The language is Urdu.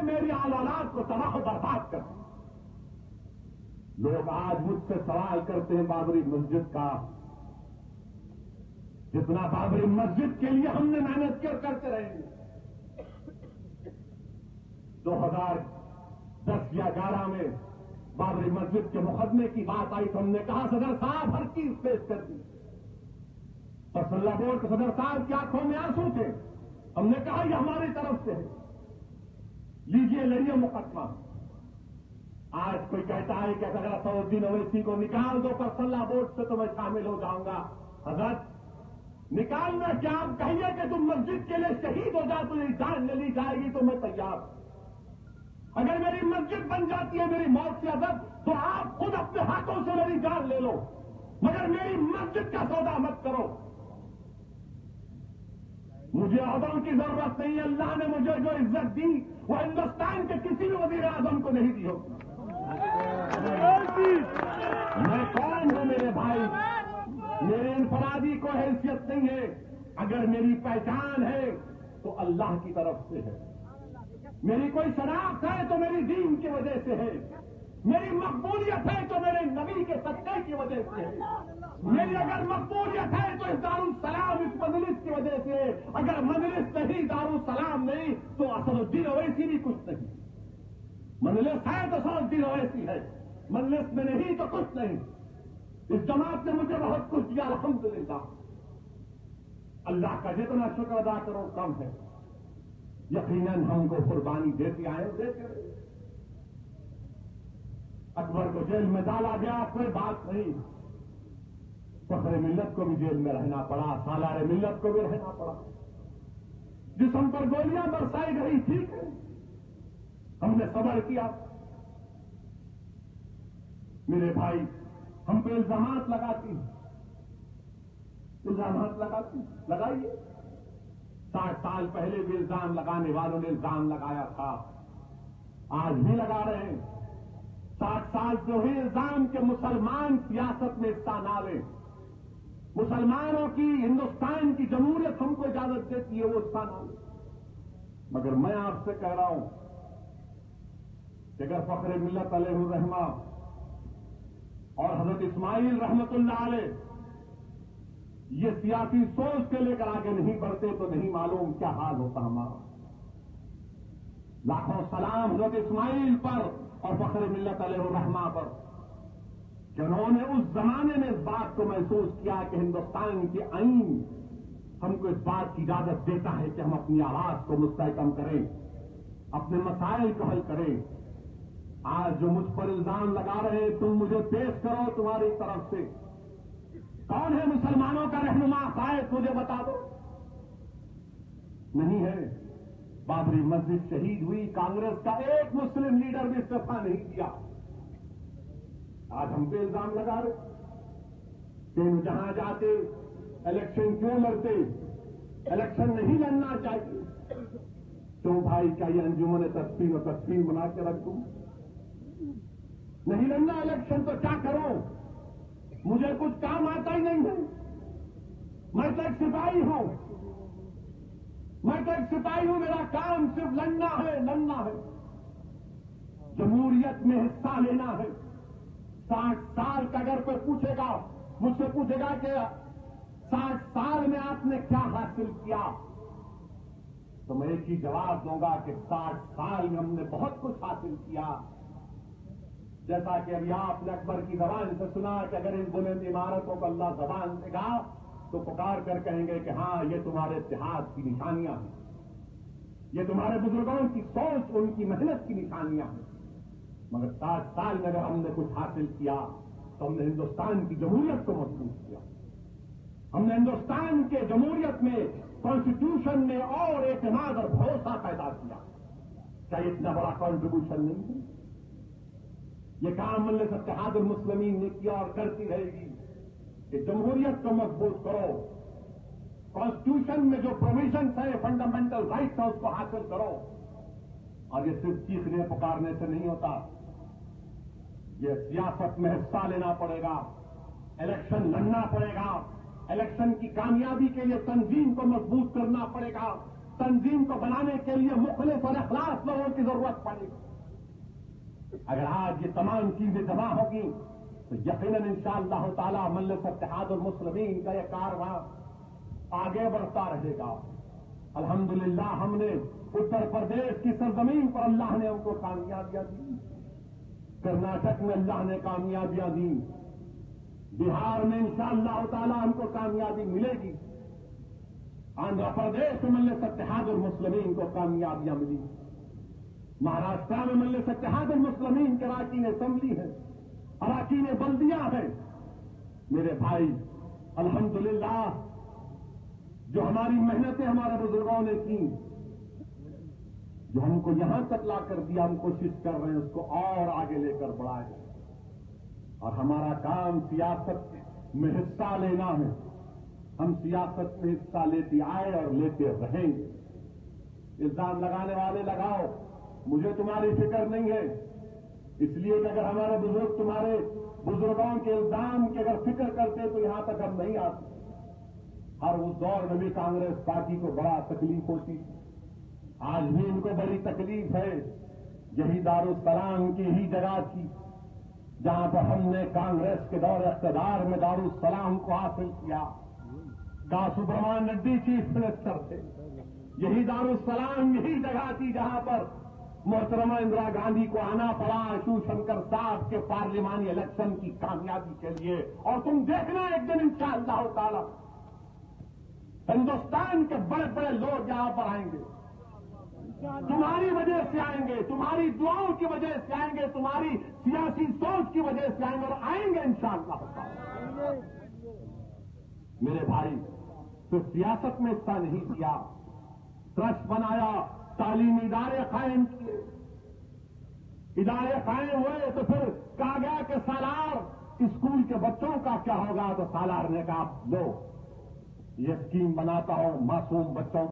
میری اولاد کو تباہ و برباد کر دیا۔ لوگ آج مجھ سے سوال کرتے ہیں بابری مسجد کا، جتنا بابری مسجد کے لیے ہم نے محنت کی اور کرتے رہیں گے۔ 2010 یا 2011 میں بابری مسجد کے مقدمے کی بات آئی تو ہم نے کہا صدر صاحب ہر چیز پیش کر دی، اور فیصلہ بورڈ کے صدر صاحب کی آنکھوں میں آنسو تھے۔ ہم نے کہا یہ ہماری طرف سے ہے، لیجیے لڑیے مقدمہ۔ آج کوئی کہتا ہے کہ اگر اسدالدین اویسی کو نکال دو فیصلہ بورڈ سے تو میں شامل ہو جاؤں گا۔ حضرت نکالنا کیا، آپ کہیے کہ تم مسجد کے لیے شہید ہو جا، تمہیں جان لے لی جائے گی تو میں تیار ہوں۔ اگر میری مسجد بن جاتی ہے میری موت سے عزت، تو آپ خود اپنے ہاتھوں سے میری جان لے لو، مگر میری مسجد کا سودا مت کرو۔ مجھے عہدوں کی ضرورت نہیں ہے، اللہ نے مجھے جو عزت دی وہ ہندوستان کے کسی بھی وزیر اعظم کو نہیں دی ہوگی۔ میں کون ہوں میرے بھائی؟ میرے انفرادی کو حیثیت نہیں ہے، اگر میری پہچان ہے تو اللہ کی طرف سے ہے، میری کوئی شناخت ہے تو میری دین کی وجہ سے ہے، میری مقبولیت ہے تو میرے نبی کے سچے کی وجہ سے ہے، میری اگر مقبولیت ہے تو اس دارالسلام اس مجلس کی وجہ سے، اگر مجلس نہیں دارالسلام نہیں تو اسدالدین اویسی بھی کچھ نہیں۔ مجلس ہے تو اسدالدین اویسی ہے، مجلس میں نہیں تو کچھ نہیں۔ اس جماعت نے مجھے بہت کچھ دیا الحمدللہ، اللہ کا جتنا شکر ادا کرو کم ہے۔ یقیناً ہم کو قربانی دیتے آئے، دیتے رہے۔ اکبر کو جیل میں ڈالا گیا، کوئی بات نہیں، فخر ملت کو بھی جیل میں رہنا پڑا، سالار ملت کو بھی رہنا پڑا، جسم پر گولیاں برسائی گئی، ٹھیک ہے، ہم نے صبر کیا۔ میرے بھائی ہم پہ الزامات لگاتی ہیں، الزامات لگاتی لگائیے۔ 60 سال پہلے بھی الزام لگانے والوں نے الزام لگایا تھا، آج بھی لگا رہے ہیں۔ 60 سال سے ہوئے الزام کہ مسلمان سیاست میں حصہ نہ لیں، مسلمانوں کی ہندوستان کی جمہوریت ہم کو اجازت دیتی ہے وہ حصہ نہ لیں۔ مگر میں آپ سے کہہ رہا ہوں کہ اگر فخر ملت علیہ الرحمہ اور حضرت اسماعیل رحمت اللہ علیہ یہ سیاسی سوچ کے لے کر آگے نہیں بڑھتے تو نہیں معلوم کیا حال ہوتا ہمارا۔ لاکھوں سلام حضرت اسماعیل پر اور فخر ملت علیہ الرحمہ پر کہ انہوں نے اس زمانے میں اس بات کو محسوس کیا کہ ہندوستان کے آئین ہم کو اس بات کی اجازت دیتا ہے کہ ہم اپنی آواز کو مستحکم کریں، اپنے مسائل کو حل کریں۔ آج جو مجھ پر الزام لگا رہے ہیں، تم مجھے پیش کرو تمہاری طرف سے، کون ہے مسلمانوں کا رہنما قائد، مجھے بتا دو۔ نہیں ہے۔ بابری مسجد شہید ہوئی، کانگریس کا ایک مسلم لیڈر بھی استعفیٰ نہیں دیا۔ آج ہم پہ الزام لگا رہے کہ جہاں جاتے الیکشن کیوں لڑتے، الیکشن نہیں لڑنا چاہیے۔ تو بھائی کیا یہ انجمن تقسیم و تقسیم بنا کے رکھ دوں؟ نہیں لڑنا الیکشن تو کیا کروں؟ مجھے کچھ کام آتا ہی نہیں ہے، میں تو ایک سپاہی ہوں، میں تو ایک سپاہی ہوں، میرا کام صرف لڑنا ہے، لڑنا ہے، جمہوریت میں حصہ لینا ہے۔ 60 سال کا اگر کوئی پوچھے گا، مجھ سے پوچھے گا کہ 60 سال میں آپ نے کیا حاصل کیا، تو میں ایک ہی جواب دوں گا کہ 60 سال میں ہم نے بہت کچھ حاصل کیا۔ جیسا کہ ابھی آپ نے اکبر کی زبان سے سنا کہ اگر ان بلند عمارتوں کو اللہ زبان سے کہا تو پکار کر کہیں گے کہ ہاں یہ تمہارے اتحاد کی نشانیاں ہیں، یہ تمہارے بزرگوں کی سوچ، ان کی محنت کی نشانیاں ہیں۔ مگر 60 سال میں اگر ہم نے کچھ حاصل کیا تو ہم نے ہندوستان کی جمہوریت کو مضبوط کیا، ہم نے ہندوستان کے جمہوریت میں کانسٹیٹیوشن میں اور اعتماد اور بھروسہ پیدا کیا۔ کیا یہ اتنا بڑا کانٹریبیوشن نہیں ہے؟ یہ کام مجلس اتحاد المسلمین نے کیا اور کرتی رہے گی کہ جمہوریت کو مضبوط کرو، کانسٹیٹیوشن میں جو پروویژنس ہیں، فنڈامنٹل رائٹس ہیں، اس کو حاصل کرو۔ اور یہ صرف چیخنے پکارنے سے نہیں ہوتا، یہ سیاست میں حصہ لینا پڑے گا، الیکشن لڑنا پڑے گا، الیکشن کی کامیابی کے لیے تنظیم کو مضبوط کرنا پڑے گا، تنظیم کو بنانے کے لیے مخلص اور اخلاص لوگوں کی ضرورت پڑے گی. اگر آج یہ تمام چیزیں جمع ہوگی تو یقیناً انشاءاللہ تعالی مجلس اتحاد المسلمین کا یہ کارواں آگے بڑھتا رہے گا. الحمدللہ ہم نے اتر پردیش کی سرزمین پر اللہ نے ہم کو کامیابیاں دی, کرناٹک میں اللہ نے کامیابیاں دی, بہار میں انشاءاللہ تعالی ہم کو کامیابی ملے گی, آندھرا پردیش میں مجلس اتحاد المسلمین کو کامیابیاں ملی, مہاراشٹر میں مجلس اتحاد المسلمین کے اراکین اسمبلی ہے, اراکین بلدیاں ہیں. میرے بھائی الحمدللہ جو ہماری محنتیں ہمارے بزرگوں نے کی, جو ہم کو یہاں تک لا کر دیا, ہم کوشش کر رہے ہیں اس کو اور آگے لے کر بڑھائیں. اور ہمارا کام سیاست میں حصہ لینا ہے. ہم سیاست میں حصہ لیتے آئے اور لیتے رہیں گے. الزام لگانے والے لگاؤ, مجھے تمہاری فکر نہیں ہے, اس لیے کہ اگر ہمارے بزرگ تمہارے بزرگوں کے الزام کی اگر فکر کرتے تو یہاں تک ہم نہیں آتے. ہر اس دور میں بھی کانگریس پارٹی کو بڑا تکلیف ہوتی, آج بھی ان کو بڑی تکلیف ہے. یہی دارالسلام کی ہی جگہ تھی جہاں پر ہم نے کانگریس کے دور اقتدار میں دارالسلام کو حاصل کیا. کا سبرمان ریڈی چیف منسٹر تھے. یہی دارالسلام یہی جگہ تھی جہاں پر محترمہ اندرا گاندھی کو آنا پڑا شیو شنکر صاحب کے پارلیمانی الیکشن کی کامیابی کے لیے. اور تم دیکھنا ایک دن انشاءاللہ تعالی ہندوستان کے بڑے بڑے لوگ یہاں پر آئیں گے, تمہاری وجہ سے آئیں گے, تمہاری دعاؤں کی وجہ سے آئیں گے, تمہاری سیاسی سوچ کی وجہ سے آئیں گے, اور آئیں گے انشاءاللہ تعالی. میرے بھائی صرف سیاست میں حصہ نہیں کیا, ٹرسٹ بنایا, تعلیمی ادارے قائم کیے, ادارے قائم ہوئے تو پھر کہا گیا کہ سالار اسکول کے بچوں کا کیا ہوگا, تو سالار نے کہا لو یہ اسکیم بناتا ہوں معصوم بچوں